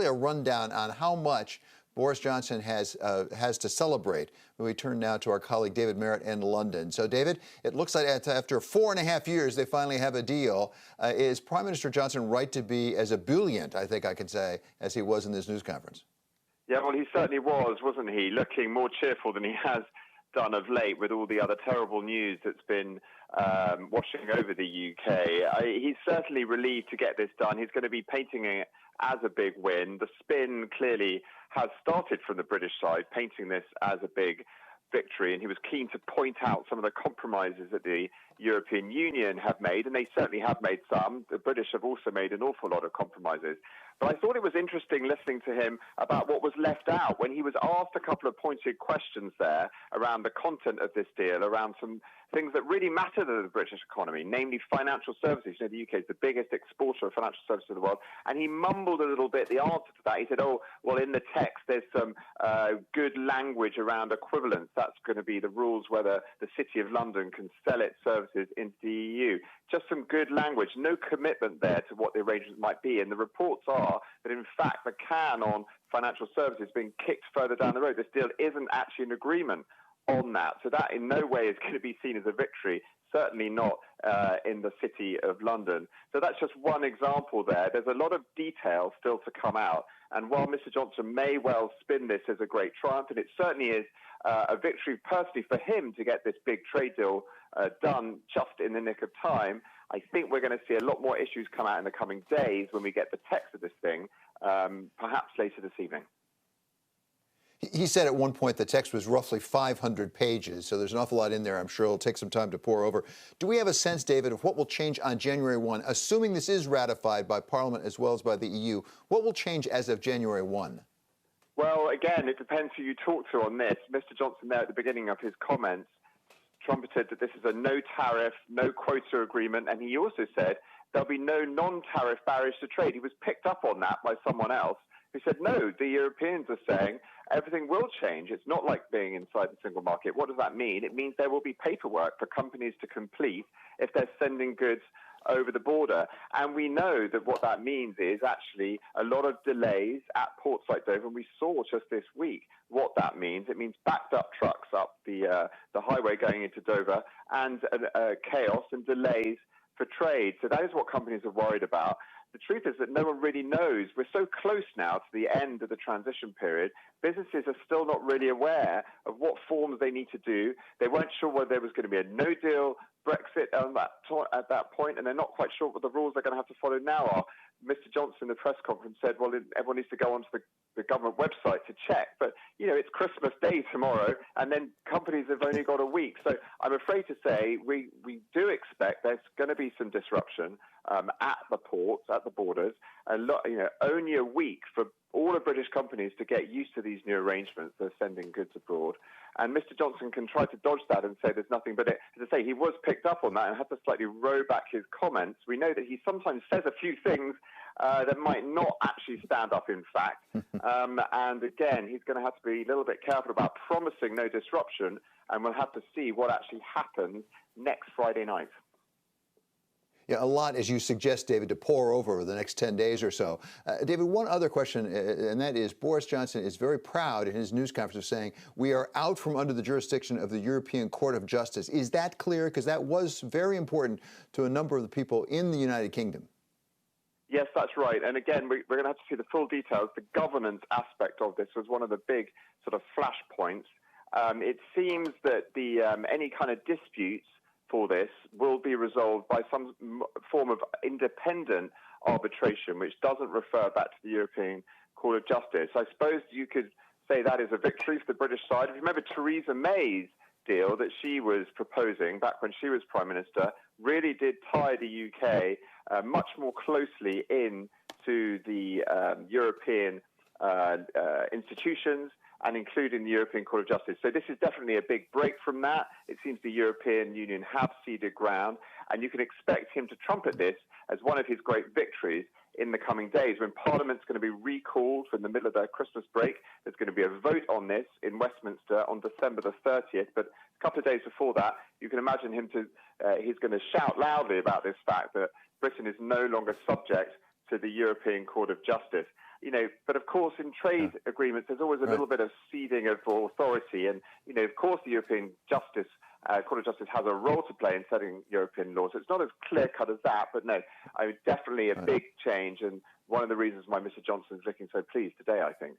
really a rundown on how much Boris Johnson has to celebrate. We turn now to our colleague David Merritt in London. So, David, it looks like after 4.5 years, they finally have a deal. Is Prime Minister Johnson right to be as ebullient, I think I could say, as he was in this news conference? Yeah, well, he certainly was, wasn't he? Looking more cheerful than he has done of late with all the other terrible news that's been washing over the UK. He's certainly relieved to get this done. He's going to be painting it as a big win. The spin clearly has started from the British side, painting this as a big victory, and he was keen to point out some of the compromises that the European Union have made, and they certainly have made some. The British have also made an awful lot of compromises. But I thought it was interesting listening to him about what was left out when he was asked a couple of pointed questions there around the content of this deal, around some things that really matter to the British economy, namely financial services. You know, the UK is the biggest exporter of financial services in the world. And he mumbled a little bit the answer to that. He said, oh, well, in the text, there's some good language around equivalence. That's going to be the rules whether the City of London can sell its services into the EU. Just some good language, no commitment there to what the arrangements might be. And the reports are that, in fact, the can on financial services being kicked further down the road. This deal isn't actually an agreement on that. So that in no way is going to be seen as a victory, certainly not in the City of London. So that's just one example there. There's a lot of detail still to come out. And while Mr. Johnson may well spin this as a great triumph, and it certainly is a victory personally for him to get this big trade deal done just in the nick of time, I think we're going to see a lot more issues come out in the coming days when we get the text of this thing, perhaps later this evening. He said at one point the text was roughly 500 pages, so there's an awful lot in there. I'm sure it'll take some time to pore over. Do we have a sense, David, of what will change on January 1, assuming this is ratified by Parliament as well as by the EU? What will change as of January 1? Well, again, it depends who you talk to on this. Mr. Johnson there at the beginning of his comments trumpeted that this is a no-tariff, no-quota agreement, and he also said there'll be no non-tariff barriers to trade. He was picked up on that by someone else who said, no, the Europeans are saying everything will change. It's not like being inside the single market. What does that mean? It means there will be paperwork for companies to complete if they're sending goods over the border. And we know that what that means is actually a lot of delays at ports like Dover. And we saw just this week what that means. It means backed up trucks up the highway going into Dover and chaos and delays for trade. So that is what companies are worried about. The truth is that no one really knows. We're so close now to the end of the transition period. Businesses are still not really aware of what forms they need to do. They weren't sure whether there was going to be a no-deal Brexit at that point, and they're not quite sure what the rules they're going to have to follow now are. Mr. Johnson in the press conference said, well, everyone needs to go onto the government website to check. But, you know, it's Christmas Day tomorrow, and then companies have only got a week. So I'm afraid to say we do expect there's going to be some disruption at the ports, at the borders. Only a week for all the British companies to get used to these new arrangements. They're sending goods abroad. And Mr. Johnson can try to dodge that and say there's nothing but it. As I say, he was picked up on that and had to slightly row back his comments. We know that he sometimes says a few things that might not actually stand up in fact. And again, he's going to have to be a little bit careful about promising no disruption, and we'll have to see what actually happens next Friday night. Yeah, a lot, as you suggest, David, to pour over the next 10 days or so. David, one other question, and that is Boris Johnson is very proud in his news conference of saying we are out from under the jurisdiction of the European Court of Justice. Is that clear? Because that was very important to a number of the people in the United Kingdom. Yes, that's right. And again, we're going to have to see the full details. The governance aspect of this was one of the big sort of flashpoints. It seems that the any kind of disputes for this will be resolved by some form of independent arbitration, which doesn't refer back to the European Court of Justice. I suppose you could say that is a victory for the British side. If you remember Theresa May's deal that she was proposing back when she was Prime Minister, really did tie the UK much more closely into the European institutions, and including the European Court of Justice. So this is definitely a big break from that. It seems the European Union have ceded ground, and you can expect him to trumpet this as one of his great victories in the coming days when Parliament's going to be recalled from the middle of their Christmas break. There's going to be a vote on this in Westminster on December the 30th, but a couple of days before that, you can imagine he's going to shout loudly about this fact that Britain is no longer subject to the European Court of Justice. But of course, in trade agreements, there's always a little bit of ceding of authority. And, of course, the European Court of Justice has a role to play in setting European law. So it's not as clear-cut as that, but no, definitely a big change, and one of the reasons why Mr. Johnson is looking so pleased today, I think.